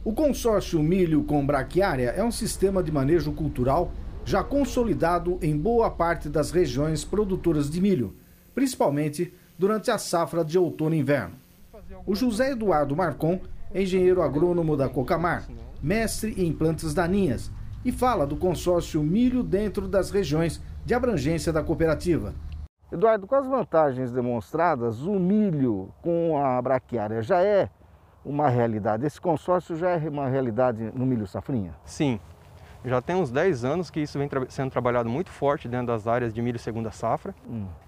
O consórcio Milho com Braquiária é um sistema de manejo cultural já consolidado em boa parte das regiões produtoras de milho, principalmente durante a safra de outono e inverno. O José Eduardo Marcon é engenheiro agrônomo da Cocamar, mestre em plantas daninhas, e fala do consórcio Milho dentro das regiões de abrangência da cooperativa. Eduardo, com as vantagens demonstradas, o milho com a braquiária já é uma realidade? Esse consórcio já é uma realidade no milho safrinha? Sim, já tem uns 10 anos que isso vem sendo trabalhado muito forte dentro das áreas de milho segunda safra.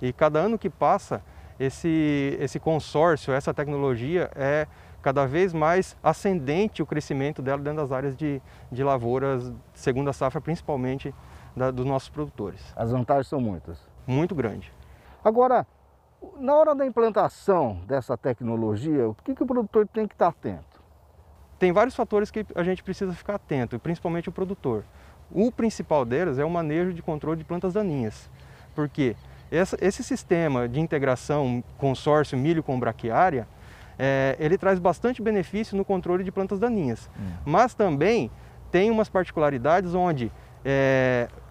E cada ano que passa, esse consórcio, essa tecnologia é cada vez mais ascendente o crescimento dela dentro das áreas de lavouras segunda safra, principalmente dos nossos produtores. As vantagens são muitas? Muito grande. Agora, na hora da implantação dessa tecnologia, o que o produtor tem que estar atento? Tem vários fatores que a gente precisa ficar atento, principalmente o produtor. O principal deles é o manejo de controle de plantas daninhas, porque esse sistema de integração consórcio milho com braquiária, ele traz bastante benefício no controle de plantas daninhas, mas também tem umas particularidades onde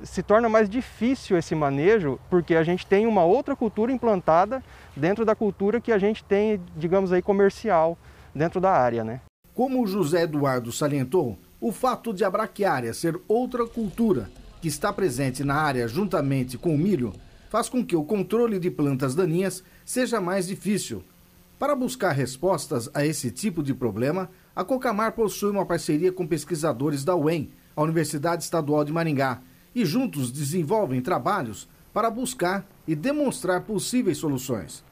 se torna mais difícil esse manejo, porque a gente tem uma outra cultura implantada dentro da cultura que a gente tem, digamos aí, comercial dentro da área, né? Como o José Eduardo salientou, o fato de a braquiária ser outra cultura que está presente na área juntamente com o milho faz com que o controle de plantas daninhas seja mais difícil. Para buscar respostas a esse tipo de problema, a Cocamar possui uma parceria com pesquisadores da UEM, a Universidade Estadual de Maringá, e juntos desenvolvem trabalhos para buscar e demonstrar possíveis soluções.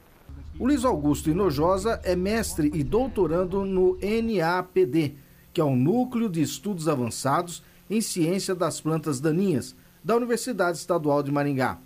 O Luiz Augusto Hinojosa é mestre e doutorando no NAPD, que é o Núcleo de Estudos Avançados em Ciência das Plantas Daninhas, da Universidade Estadual de Maringá,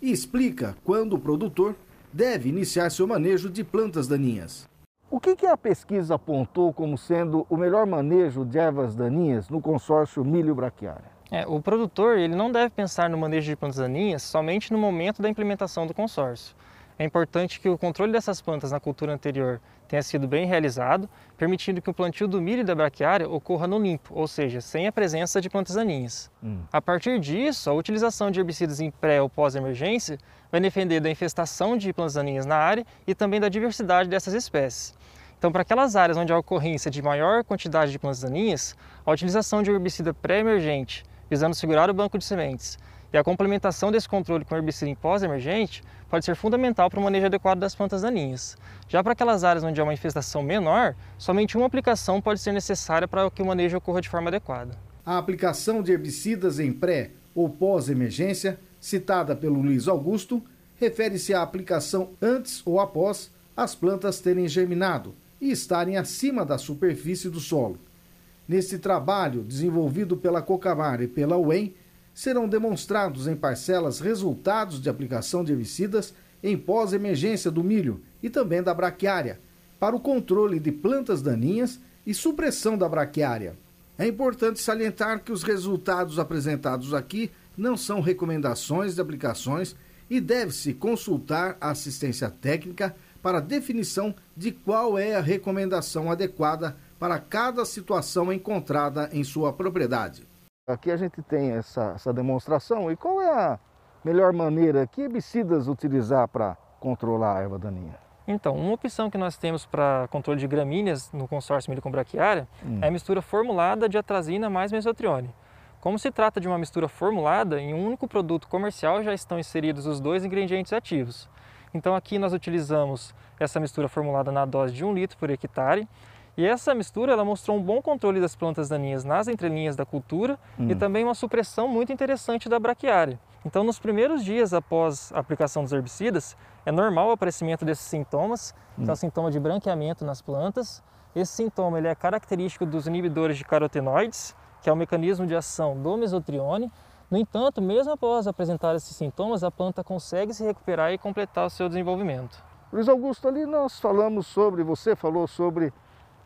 e explica quando o produtor deve iniciar seu manejo de plantas daninhas. O que a pesquisa apontou como sendo o melhor manejo de ervas daninhas no consórcio milho braquiária? O produtor ele não deve pensar no manejo de plantas daninhas somente no momento da implementação do consórcio. É importante que o controle dessas plantas na cultura anterior tenha sido bem realizado, permitindo que o plantio do milho e da braquiária ocorra no limpo, ou seja, sem a presença de plantas daninhas. A partir disso, a utilização de herbicidas em pré ou pós-emergência vai depender da infestação de plantas daninhas na área e também da diversidade dessas espécies. Então, para aquelas áreas onde há ocorrência de maior quantidade de plantas daninhas, a utilização de herbicida pré-emergente, visando segurar o banco de sementes, e a complementação desse controle com herbicida em pós-emergente pode ser fundamental para o manejo adequado das plantas daninhas. Já para aquelas áreas onde há uma infestação menor, somente uma aplicação pode ser necessária para que o manejo ocorra de forma adequada. A aplicação de herbicidas em pré ou pós-emergência, citada pelo Luiz Augusto, refere-se à aplicação antes ou após as plantas terem germinado e estarem acima da superfície do solo. Neste trabalho, desenvolvido pela Cocamar e pela UEM, serão demonstrados em parcelas resultados de aplicação de herbicidas em pós-emergência do milho e também da braquiária, para o controle de plantas daninhas e supressão da braquiária. É importante salientar que os resultados apresentados aqui não são recomendações de aplicações e deve-se consultar a assistência técnica para a definição de qual é a recomendação adequada para cada situação encontrada em sua propriedade. Aqui a gente tem essa demonstração. E qual é a melhor maneira, que herbicidas utilizar para controlar a erva daninha? Então, uma opção que nós temos para controle de gramíneas no consórcio milho com braquiária é a mistura formulada de atrazina mais mesotrione. Como se trata de uma mistura formulada, em um único produto comercial já estão inseridos os dois ingredientes ativos. Então aqui nós utilizamos essa mistura formulada na dose de 1 litro por hectare. E essa mistura ela mostrou um bom controle das plantas daninhas nas entrelinhas da cultura e também uma supressão muito interessante da braquiária. Então, nos primeiros dias após a aplicação dos herbicidas, é normal o aparecimento desses sintomas, então sintoma de branqueamento nas plantas. Esse sintoma ele é característico dos inibidores de carotenoides, que é o mecanismo de ação do mesotrione. No entanto, mesmo após apresentar esses sintomas, a planta consegue se recuperar e completar o seu desenvolvimento. Luiz Augusto, ali nós falamos você falou sobre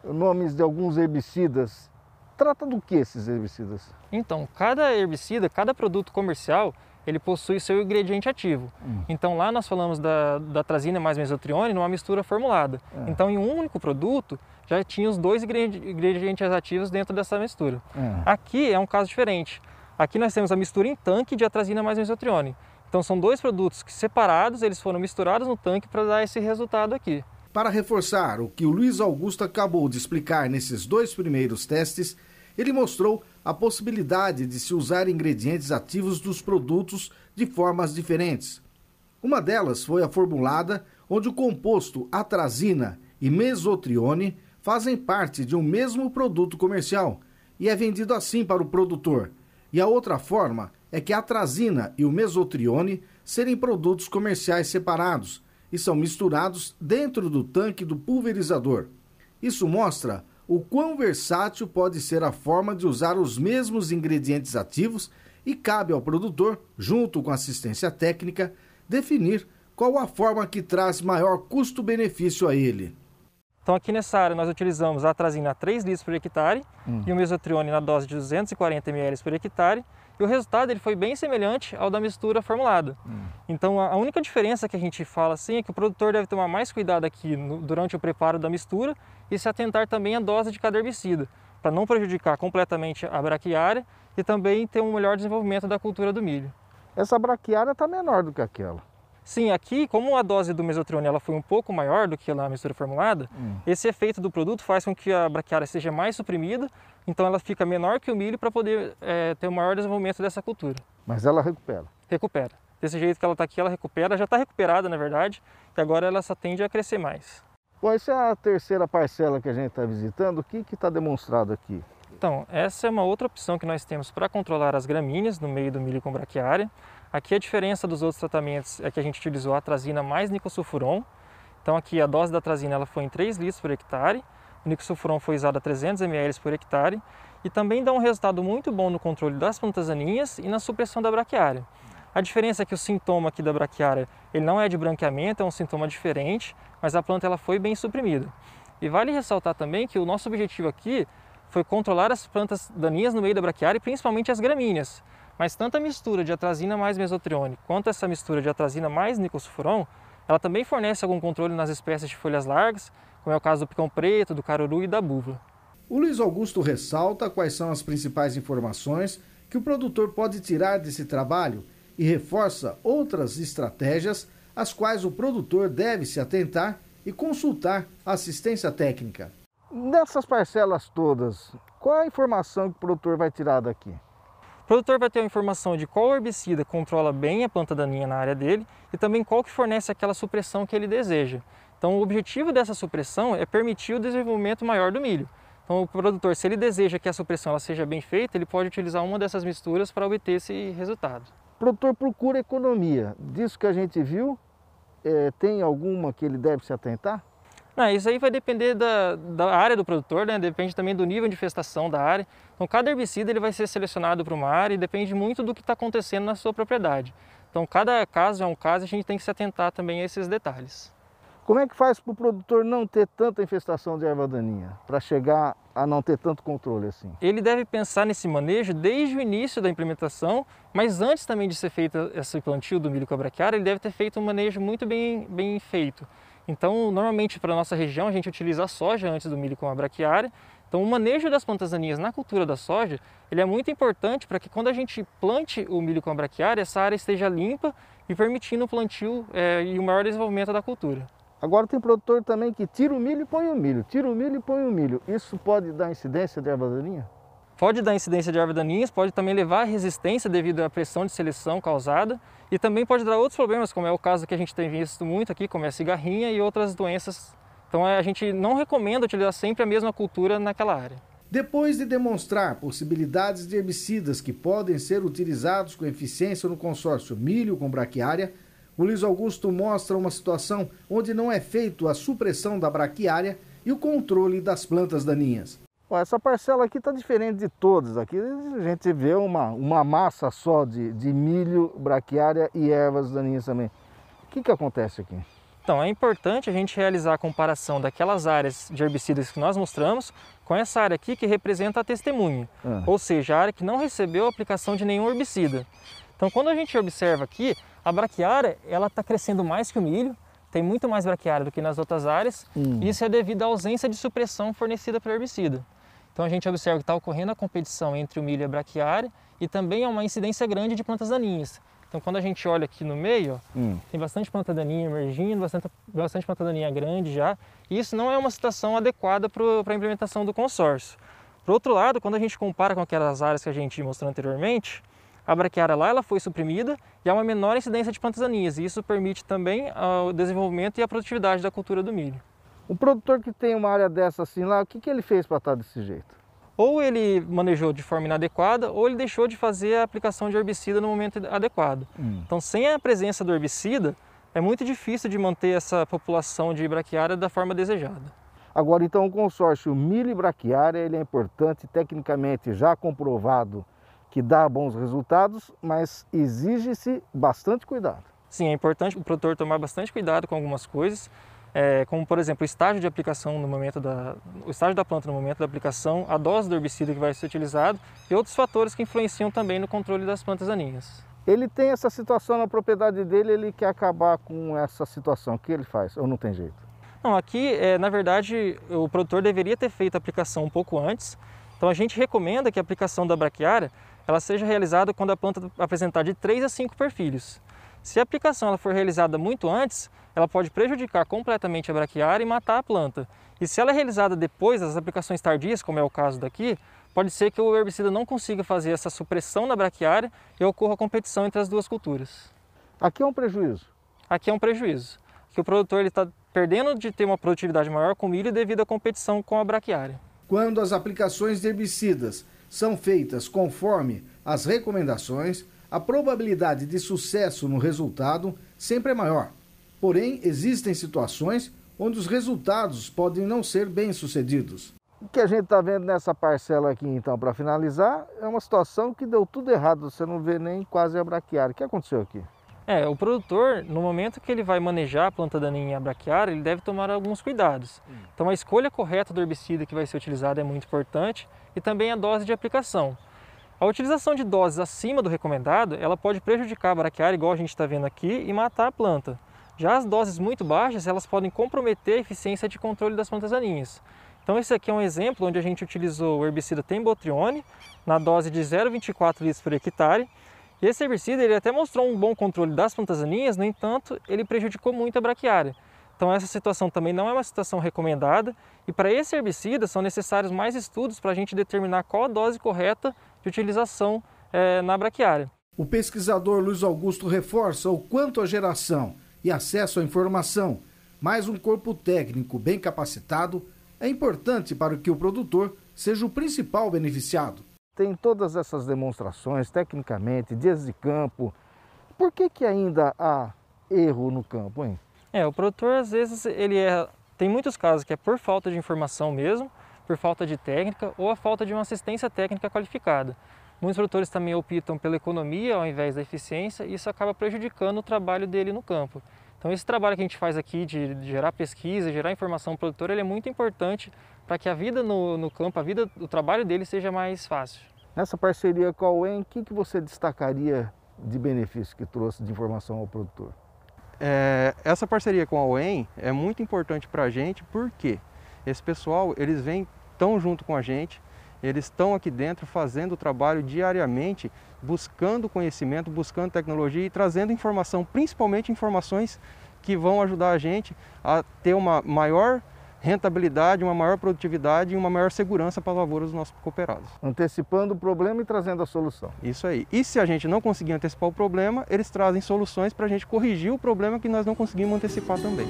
nomes de alguns herbicidas. Trata do que esses herbicidas? Então, cada herbicida, cada produto comercial, ele possui seu ingrediente ativo. Então lá nós falamos da atrazina mais mesotrione numa mistura formulada. Então em um único produto já tinha os dois ingredientes ativos dentro dessa mistura. Aqui é um caso diferente. Aqui nós temos a mistura em tanque de atrazina mais mesotrione. Então são dois produtos que separados, eles foram misturados no tanque para dar esse resultado aqui. Para reforçar o que o Luiz Augusto acabou de explicar nesses dois primeiros testes, ele mostrou a possibilidade de se usar ingredientes ativos dos produtos de formas diferentes. Uma delas foi a formulada, onde o composto atrazina e mesotrione fazem parte de um mesmo produto comercial e é vendido assim para o produtor. E a outra forma é que a atrazina e o mesotrione serem produtos comerciais separados e são misturados dentro do tanque do pulverizador. Isso mostra o quão versátil pode ser a forma de usar os mesmos ingredientes ativos e cabe ao produtor, junto com assistência técnica, definir qual a forma que traz maior custo-benefício a ele. Então aqui nessa área nós utilizamos a atrazina a 3 litros por hectare e o mesotrione na dose de 240 ml por hectare. E o resultado ele foi bem semelhante ao da mistura formulada. Então a única diferença que a gente fala assim é que o produtor deve tomar mais cuidado aqui durante o preparo da mistura e se atentar também à dose de cada herbicida, para não prejudicar completamente a braquiária e também ter um melhor desenvolvimento da cultura do milho. Essa braquiária está menor do que aquela. Sim, aqui, como a dose do mesotrione ela foi um pouco maior do que na mistura formulada, esse efeito do produto faz com que a braquiária seja mais suprimida, então ela fica menor que o milho para poder ter um maior desenvolvimento dessa cultura. Mas ela recupera? Recupera. Desse jeito que ela está aqui, ela recupera, já está recuperada na verdade, e agora ela só tende a crescer mais. Bom, essa é a terceira parcela que a gente está visitando, o que está demonstrado aqui? Então, essa é uma outra opção que nós temos para controlar as gramíneas no meio do milho com braquiária. Aqui a diferença dos outros tratamentos é que a gente utilizou a atrazina mais nicosulfuron. Então aqui a dose da atrazina ela foi em 3 litros por hectare, o nicosulfuron foi usado a 300 ml por hectare e também dá um resultado muito bom no controle das plantas daninhas e na supressão da braquiária. A diferença é que o sintoma aqui da braquiária ele não é de branqueamento, é um sintoma diferente, mas a planta ela foi bem suprimida. E vale ressaltar também que o nosso objetivo aqui foi controlar as plantas daninhas no meio da braquiária e principalmente as gramíneas. Mas tanto a mistura de atrazina mais mesotrione quanto essa mistura de atrazina mais nicosulfuron, ela também fornece algum controle nas espécies de folhas largas, como é o caso do picão preto, do caruru e da búvula. O Luiz Augusto ressalta quais são as principais informações que o produtor pode tirar desse trabalho e reforça outras estratégias às quais o produtor deve se atentar e consultar a assistência técnica. Dessas parcelas todas, qual a informação que o produtor vai tirar daqui? O produtor vai ter a informação de qual herbicida controla bem a planta daninha na área dele e também qual que fornece aquela supressão que ele deseja. Então o objetivo dessa supressão é permitir o desenvolvimento maior do milho. Então o produtor, se ele deseja que a supressão ela seja bem feita, ele pode utilizar uma dessas misturas para obter esse resultado. O produtor procura economia. Disso que a gente viu, tem alguma que ele deve se atentar? Não, isso aí vai depender da área do produtor, né? Depende também do nível de infestação da área. Então cada herbicida ele vai ser selecionado para uma área e depende muito do que está acontecendo na sua propriedade. Então cada caso é um caso e a gente tem que se atentar também a esses detalhes. Como é que faz para o produtor não ter tanta infestação de erva daninha, para chegar a não ter tanto controle assim? Ele deve pensar nesse manejo desde o início da implementação, mas antes também de ser feito esse plantio do milho com a braquiária, ele deve ter feito um manejo muito bem feito. Então, normalmente para a nossa região, a gente utiliza a soja antes do milho com a braquiária. Então, o manejo das plantas daninhas na cultura da soja, ele é muito importante para que quando a gente plante o milho com a braquiária, essa área esteja limpa e permitindo o plantio e o maior desenvolvimento da cultura. Agora tem produtor também que tira o milho e põe o milho, tira o milho e põe o milho. Isso pode dar incidência de erva daninha? Pode dar incidência de erva daninhas, pode também levar à resistência devido à pressão de seleção causada e também pode dar outros problemas, como é o caso que a gente tem visto muito aqui, como é a cigarrinha e outras doenças. Então a gente não recomenda utilizar sempre a mesma cultura naquela área. Depois de demonstrar possibilidades de herbicidas que podem ser utilizados com eficiência no consórcio milho com braquiária, o Luiz Augusto mostra uma situação onde não é feito a supressão da braquiária e o controle das plantas daninhas. Essa parcela aqui está diferente de todas. Aqui a gente vê uma massa só de milho, braquiária e ervas daninhas também. O que acontece aqui? Então é importante a gente realizar a comparação daquelas áreas de herbicidas que nós mostramos com essa área aqui que representa a testemunha, ou seja, a área que não recebeu a aplicação de nenhum herbicida. Então, quando a gente observa aqui, a braquiária ela está crescendo mais que o milho, tem muito mais braquiária do que nas outras áreas, e isso é devido à ausência de supressão fornecida pelo herbicida. Então a gente observa que está ocorrendo a competição entre o milho e a braquiária e também há uma incidência grande de plantas daninhas. Então quando a gente olha aqui no meio, ó, tem bastante planta daninha emergindo, bastante planta daninha grande já, e isso não é uma situação adequada para a implementação do consórcio. Por outro lado, quando a gente compara com aquelas áreas que a gente mostrou anteriormente, a braquiária lá ela foi suprimida e há uma menor incidência de plantas daninhas, e isso permite também o desenvolvimento e a produtividade da cultura do milho. O produtor que tem uma área dessa assim lá, o que ele fez para estar desse jeito? Ou ele manejou de forma inadequada, ou ele deixou de fazer a aplicação de herbicida no momento adequado. Então, sem a presença do herbicida, é muito difícil de manter essa população de braquiária da forma desejada. Agora, então, o consórcio milho e braquiária, ele é importante, tecnicamente já comprovado que dá bons resultados, mas exige-se bastante cuidado. Sim, é importante o produtor tomar bastante cuidado com algumas coisas, como por exemplo o estágio de aplicação o estágio da planta no momento da aplicação, a dose do herbicida que vai ser utilizado e outros fatores que influenciam também no controle das plantas daninhas. Ele tem essa situação na propriedade dele, ele quer acabar com essa situação, o que ele faz? Ou não tem jeito? Não, aqui na verdade o produtor deveria ter feito a aplicação um pouco antes, então a gente recomenda que a aplicação da braquiária ela seja realizada quando a planta apresentar de 3 a 5 perfilhos. Se a aplicação ela for realizada muito antes, ela pode prejudicar completamente a braquiária e matar a planta. E se ela é realizada depois das aplicações tardias, como é o caso daqui, pode ser que o herbicida não consiga fazer essa supressão na braquiária e ocorra competição entre as duas culturas. Aqui é um prejuízo? Aqui é um prejuízo, que o produtor está perdendo de ter uma produtividade maior com o milho devido à competição com a braquiária. Quando as aplicações de herbicidas são feitas conforme as recomendações, a probabilidade de sucesso no resultado sempre é maior. Porém, existem situações onde os resultados podem não ser bem-sucedidos. O que a gente está vendo nessa parcela aqui, então, para finalizar, é uma situação que deu tudo errado, você não vê nem quase a braquiária. O que aconteceu aqui? O produtor, no momento que ele vai manejar a planta daninha e a braquiária, ele deve tomar alguns cuidados. Então a escolha correta do herbicida que vai ser utilizado é muito importante e também a dose de aplicação. A utilização de doses acima do recomendado, ela pode prejudicar a braquiária, igual a gente está vendo aqui, e matar a planta. Já as doses muito baixas, elas podem comprometer a eficiência de controle das plantas daninhas. Então esse aqui é um exemplo onde a gente utilizou o herbicida Tembotrione na dose de 0,24 litros por hectare. E esse herbicida ele até mostrou um bom controle das plantas daninhas, no entanto, ele prejudicou muito a braquiária. Então essa situação também não é uma situação recomendada e para esse herbicida são necessários mais estudos para a gente determinar qual a dose correta de utilização na braquiária. O pesquisador Luiz Augusto reforça o quanto a geração e acesso à informação, mais um corpo técnico bem capacitado, é importante para que o produtor seja o principal beneficiado. Tem todas essas demonstrações, tecnicamente, dias de campo. Por que ainda há erro no campo, hein? O produtor, às vezes, tem muitos casos que é por falta de informação mesmo, por falta de técnica ou a falta de uma assistência técnica qualificada. Muitos produtores também optam pela economia ao invés da eficiência e isso acaba prejudicando o trabalho dele no campo. Então esse trabalho que a gente faz aqui de gerar pesquisa, gerar informação ao produtor, ele é muito importante para que a vida no campo, o trabalho dele seja mais fácil. Nessa parceria com a UEM, o que você destacaria de benefício que trouxe de informação ao produtor? Essa parceria com a UEM é muito importante para a gente porque esse pessoal, eles estão junto com a gente, eles estão aqui dentro fazendo o trabalho diariamente, buscando conhecimento, buscando tecnologia e trazendo informação, principalmente informações que vão ajudar a gente a ter uma maior rentabilidade, uma maior produtividade e uma maior segurança para a lavoura dos nossos cooperados. Antecipando o problema e trazendo a solução. Isso aí. E se a gente não conseguir antecipar o problema, eles trazem soluções para a gente corrigir o problema que nós não conseguimos antecipar também.